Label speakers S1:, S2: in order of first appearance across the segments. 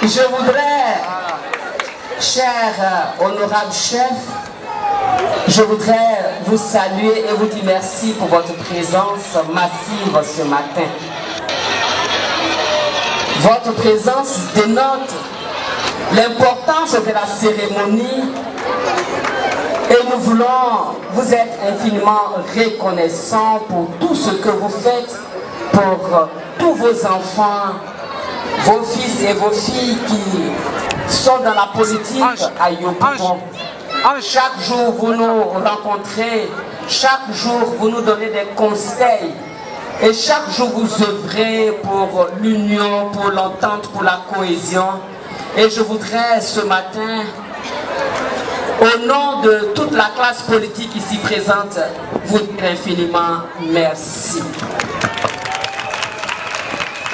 S1: Je voudrais, cher honorable chef, je voudrais vous saluer et vous dire merci pour votre présence massive ce matin. Votre présence dénote l'importance de la cérémonie et nous voulons vous être infiniment reconnaissants pour tout ce que vous faites pour tous vos enfants, vos fils et vos filles qui sont dans la politique à Yopougon. Chaque jour vous nous rencontrez, chaque jour vous nous donnez des conseils et chaque jour vous œuvrez pour l'union, pour l'entente, pour la cohésion. Et je voudrais ce matin, au nom de toute la classe politique ici présente, vous dire infiniment merci.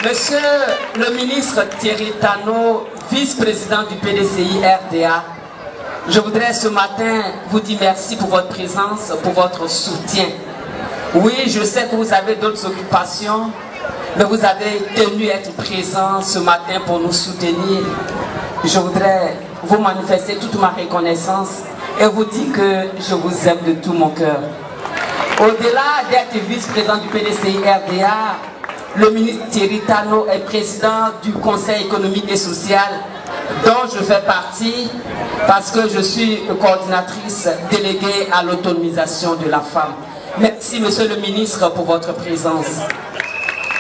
S1: Monsieur le ministre Thierry Tano, vice-président du PDCI RDA, je voudrais ce matin vous dire merci pour votre présence, pour votre soutien. Oui, je sais que vous avez d'autres occupations, mais vous avez tenu à être présent ce matin pour nous soutenir. Je voudrais vous manifester toute ma reconnaissance et vous dire que je vous aime de tout mon cœur. Au-delà d'être vice-président du PDCI RDA, le ministre Thierry Tano est président du Conseil économique et social dont je fais partie parce que je suis coordinatrice déléguée à l'autonomisation de la femme. Merci monsieur le ministre pour votre présence.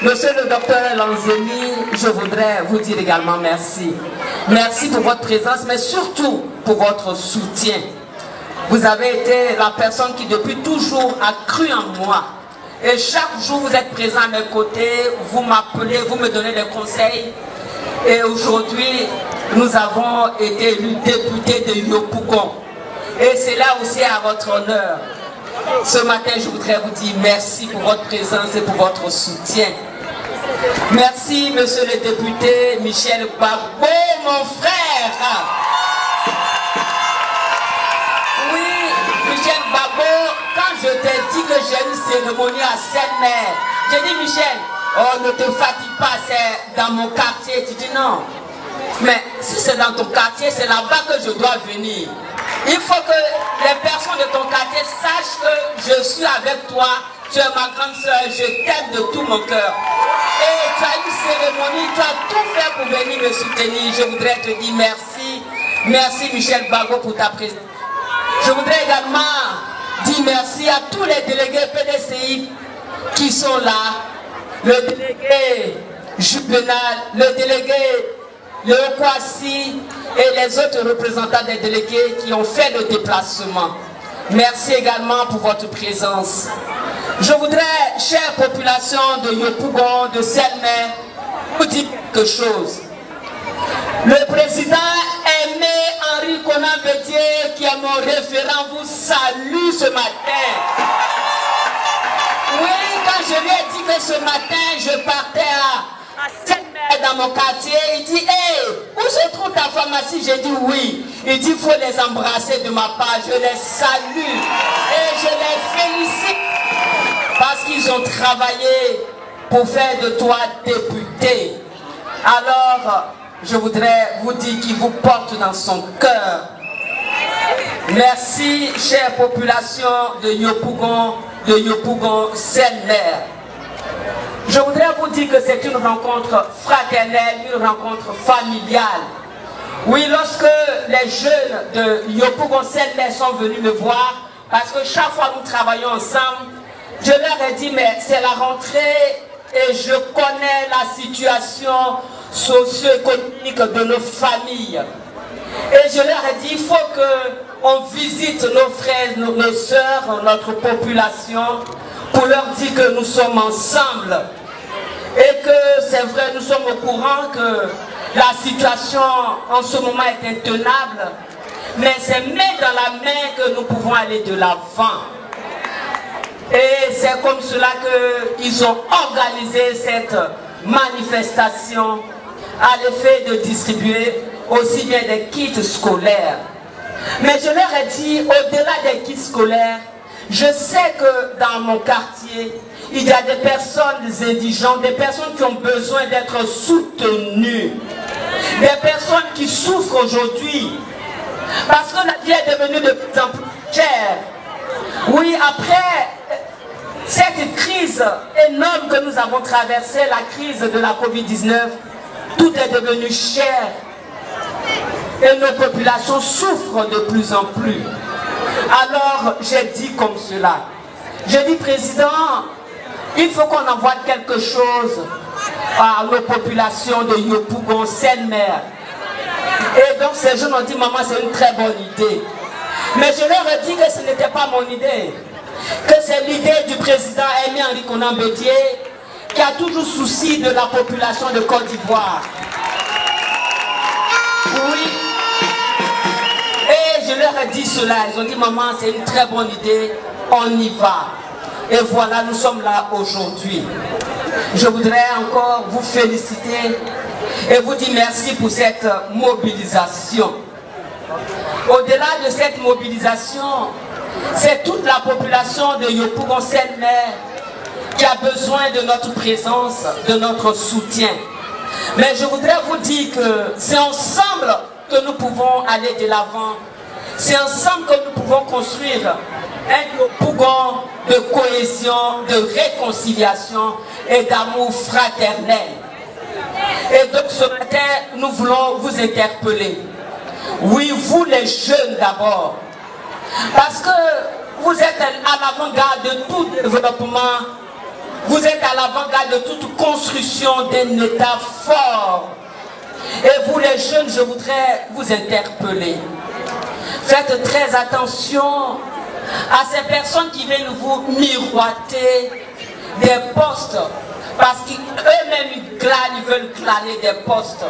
S1: Monsieur le docteur Lanzeni, je voudrais vous dire également merci. Merci pour votre présence, mais surtout pour votre soutien. Vous avez été la personne qui depuis toujours a cru en moi. Et chaque jour vous êtes présent à mes côtés, vous m'appelez, vous me donnez des conseils. Et aujourd'hui, nous avons été élus députés de Yopougon. Et c'est là aussi à votre honneur. Ce matin, je voudrais vous dire merci pour votre présence et pour votre soutien. Merci, monsieur le député Michel Gbagbo, mon frère. Oui, Michel Gbagbo, quand je t'ai dit que j'ai une cérémonie à Seine-Mère, j'ai dit Michel, oh ne te fatigue pas, c'est dans mon quartier. Tu dis non. Mais si c'est dans ton quartier, c'est là-bas que je dois venir. Il faut que les personnes de ton quartier sachent que je suis avec toi. Tu es ma grande soeur, je t'aime de tout mon cœur. Et tu as une cérémonie, tu as tout fait pour venir me soutenir. Je voudrais te dire merci. Merci Michel Gbagbo pour ta présence. Je voudrais également dire merci à tous les délégués PDCI qui sont là. Le délégué Juvenal, le délégué Léo Kwasi et les autres représentants des délégués qui ont fait le déplacement. Merci également pour votre présence. Je voudrais, chère population de Yopougon, de Seine-Mère, vous dire quelque chose. Le président Aimé Henri Konan Bédié, qui est mon référent, vous salue ce matin. Oui, quand je lui ai dit que ce matin, je partais à Seine-Mère dans mon quartier, il dit, hey, où se trouve ta pharmacie? J'ai dit oui. Il dit, il faut les embrasser de ma part. Je les salue et je les félicite parce qu'ils ont travaillé pour faire de toi député. Alors, je voudrais vous dire qu'il vous porte dans son cœur. Merci, chère population de Yopougon, Seine-Mère. Je voudrais vous dire que c'est une rencontre fraternelle, une rencontre familiale. Oui, lorsque les jeunes de Yopougon, Seine-Mère sont venus me voir, parce que chaque fois nous travaillons ensemble, je leur ai dit, mais c'est la rentrée et je connais la situation socio-économique de nos familles. Et je leur ai dit, il faut qu'on visite nos frères, nos sœurs, notre population, pour leur dire que nous sommes ensemble. Et que c'est vrai, nous sommes au courant que la situation en ce moment est intenable. Mais c'est main dans la main que nous pouvons aller de l'avant. Et c'est comme cela qu'ils ont organisé cette manifestation à l'effet de distribuer aussi bien des kits scolaires. Mais je leur ai dit, au-delà des kits scolaires, je sais que dans mon quartier, il y a des personnes indigentes, des personnes qui ont besoin d'être soutenues, des personnes qui souffrent aujourd'hui, parce que la vie est devenue de plus en plus chère. Oui, après cette crise énorme que nous avons traversée, la crise de la Covid-19, tout est devenu cher. Et nos populations souffrent de plus en plus. Alors, j'ai dit comme cela. J'ai dit, Président, il faut qu'on envoie quelque chose à nos populations de Yopougon, Seine-Mer. Et donc, ces jeunes ont dit, maman, c'est une très bonne idée. Mais je leur ai dit que ce n'était pas mon idée. Que c'est l'idée du président Aimé-Henri Konan Bédié, qui a toujours souci de la population de Côte d'Ivoire. Oui. Et je leur ai dit cela. Ils ont dit, maman, c'est une très bonne idée, on y va. Et voilà, nous sommes là aujourd'hui. Je voudrais encore vous féliciter et vous dire merci pour cette mobilisation. Au-delà de cette mobilisation, c'est toute la population de Yopougon Seine-Mer qui a besoin de notre présence, de notre soutien. Mais je voudrais vous dire que c'est ensemble que nous pouvons aller de l'avant. C'est ensemble que nous pouvons construire un Yopougon de cohésion, de réconciliation et d'amour fraternel. Et donc ce matin, nous voulons vous interpeller. Oui, vous les jeunes d'abord. Parce que vous êtes à l'avant-garde de tout développement. Vous êtes à l'avant-garde de toute construction d'un État fort. Et vous les jeunes, je voudrais vous interpeller. Faites très attention à ces personnes qui viennent vous miroiter des postes. Parce qu'eux-mêmes, ils veulent glaner des postes.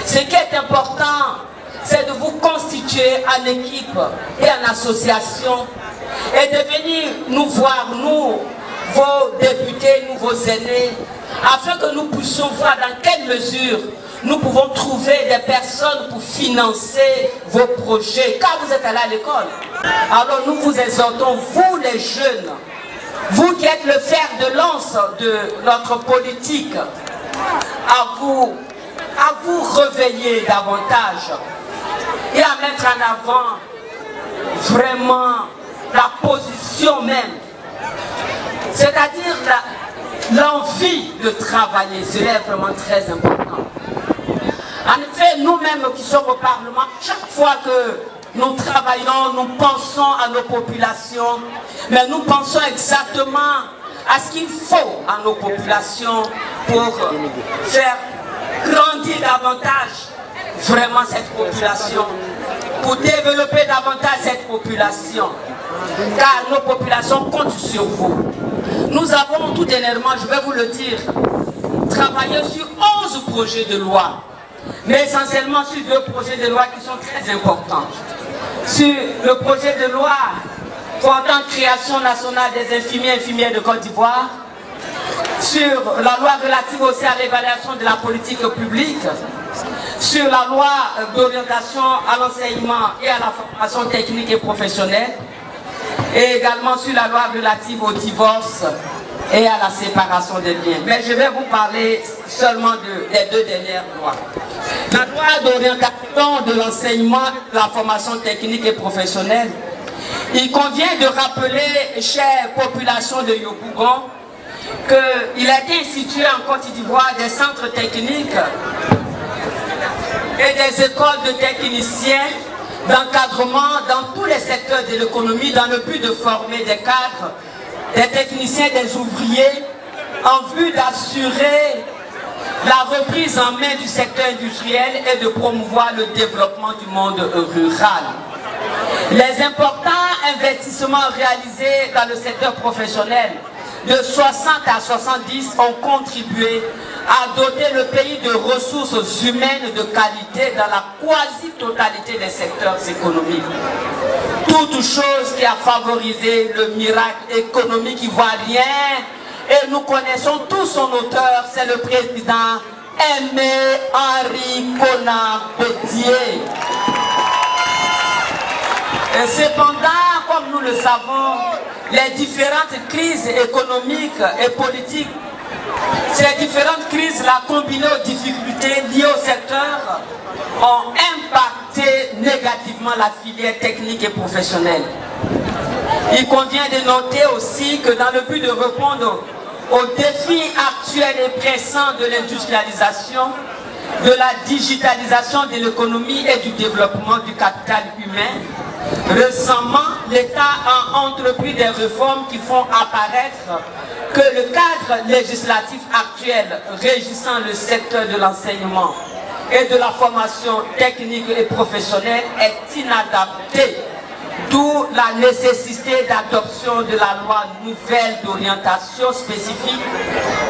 S1: Ce qui est important, c'est de vous constituer en équipe et en association et de venir nous voir, nous, vos députés, nous, vos aînés, afin que nous puissions voir dans quelle mesure nous pouvons trouver des personnes pour financer vos projets, car vous êtes allés à l'école. Alors nous vous exhortons, vous les jeunes, vous qui êtes le fer de lance de notre politique, à vous réveiller davantage et à mettre en avant vraiment la position même, c'est-à-dire l'envie de travailler. Cela est vraiment très important. En effet, nous-mêmes qui sommes au Parlement, chaque fois que nous travaillons, nous pensons à nos populations, mais nous pensons exactement à ce qu'il faut à nos populations pour faire grandir davantage vraiment cette population, pour développer davantage cette population, car nos populations comptent sur vous. Nous avons tout dernièrement, je vais vous le dire, travaillé sur 11 projets de loi, mais essentiellement sur 2 projets de loi qui sont très importants. Sur le projet de loi portant création nationale des infirmiers et infirmières de Côte d'Ivoire, sur la loi relative aussi à l'évaluation de la politique publique, sur la loi d'orientation à l'enseignement et à la formation technique et professionnelle, et également sur la loi relative au divorce et à la séparation des biens. Mais je vais vous parler seulement des 2 dernières lois. La loi d'orientation de l'enseignement et de la formation technique et professionnelle, il convient de rappeler, chère population de Yopougon, qu'il a été institué en Côte d'Ivoire des centres techniques et des écoles de techniciens d'encadrement dans tous les secteurs de l'économie dans le but de former des cadres, des techniciens, des ouvriers en vue d'assurer la reprise en main du secteur industriel et de promouvoir le développement du monde rural. Les importants investissements réalisés dans le secteur professionnel de 60 à 70 ont contribué à doter le pays de ressources humaines de qualité dans la quasi-totalité des secteurs économiques. Toute chose qui a favorisé le miracle économique ivoirien, et nous connaissons tous son auteur, c'est le président Aimé-Henri Konan Bédié. Et cependant, comme nous le savons, les différentes crises économiques et politiques Ces différentes crises, la combinées aux difficultés liées au secteur, ont impacté négativement la filière technique et professionnelle. Il convient de noter aussi que dans le but de répondre aux défis actuels et pressants de l'industrialisation, de la digitalisation de l'économie et du développement du capital humain, récemment, l'État a entrepris des réformes qui font apparaître que le cadre législatif actuel régissant le secteur de l'enseignement et de la formation technique et professionnelle est inadapté, d'où la nécessité d'adoption de la loi nouvelle d'orientation spécifique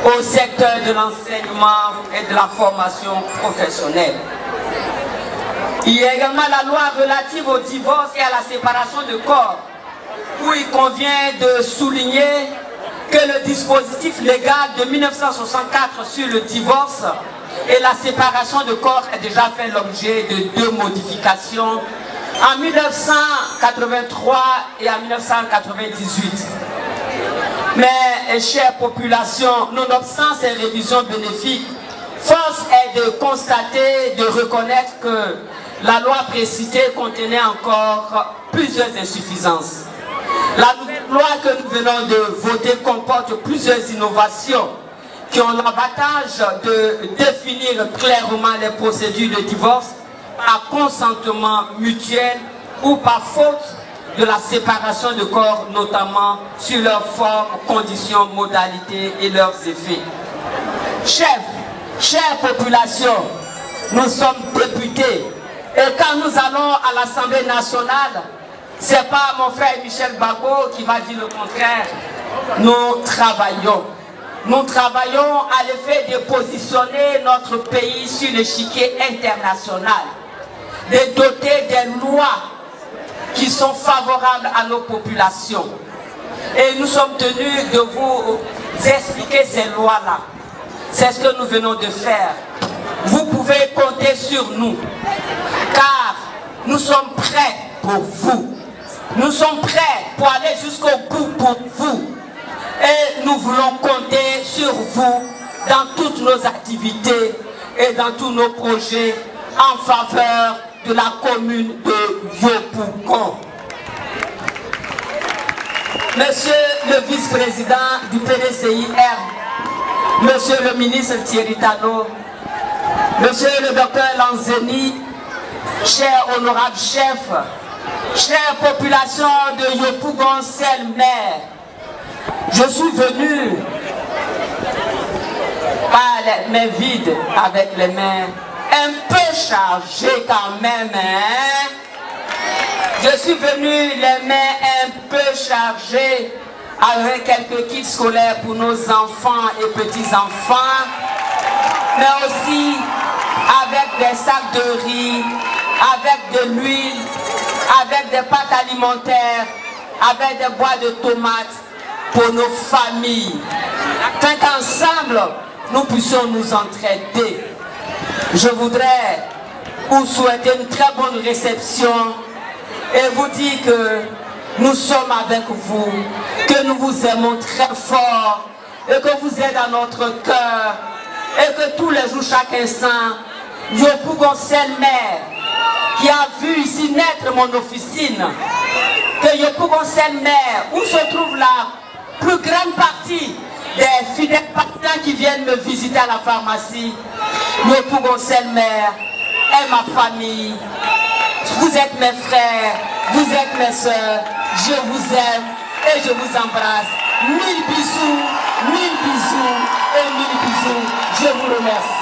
S1: au secteur de l'enseignement et de la formation professionnelle. Il y a également la loi relative au divorce et à la séparation de corps, où il convient de souligner que le dispositif légal de 1964 sur le divorce et la séparation de corps a déjà fait l'objet de 2 modifications en 1983 et en 1998. Mais, chère population, nonobstant ces révisions bénéfiques, force est de constater, de reconnaître que la loi précitée contenait encore plusieurs insuffisances. La nouvelle loi que nous venons de voter comporte plusieurs innovations qui ont l'avantage de définir clairement les procédures de divorce par consentement mutuel ou par faute de la séparation de corps, notamment sur leurs formes, conditions, modalités et leurs effets. Chère population, nous sommes députés et quand nous allons à l'Assemblée nationale, ce n'est pas mon frère Michel Bagbo qui va dire le contraire. Nous travaillons. Nous travaillons à l'effet de positionner notre pays sur l'échiquier international, de doter des lois qui sont favorables à nos populations. Et nous sommes tenus de vous expliquer ces lois-là. C'est ce que nous venons de faire. Vous pouvez compter sur nous, car nous sommes prêts pour vous. Nous sommes prêts pour aller jusqu'au bout pour vous. Et nous voulons compter sur vous dans toutes nos activités et dans tous nos projets en faveur de la commune de Yopougon. Monsieur le vice-président du PDCI-R, Monsieur le ministre Thierry Tano, Monsieur le docteur Lanzeni, cher honorable chef, chère population de Yopougon-Selmer, je suis venu pas les mains vides, avec les mains un peu chargées quand même. Hein? Je suis venu les mains un peu chargées avec quelques kits scolaires pour nos enfants et petits-enfants, mais aussi avec des sacs de riz, avec de l'huile, avec des pâtes alimentaires, avec des boîtes de tomates pour nos familles, afin qu'ensemble nous puissions nous entraider. Je voudrais vous souhaiter une très bonne réception et vous dire que nous sommes avec vous, que nous vous aimons très fort et que vous êtes dans notre cœur et que tous les jours, chaque instant, Yopougon-Selmer, qui a vu ici naître mon officine, que Yopougon-Selmer, où se trouve la plus grande partie des fidèles patients qui viennent me visiter à la pharmacie, Yopougon-Selmer est ma famille. Vous êtes mes frères, vous êtes mes soeurs, je vous aime et je vous embrasse. 1000 bisous, 1000 bisous et 1000 bisous. Je vous remercie.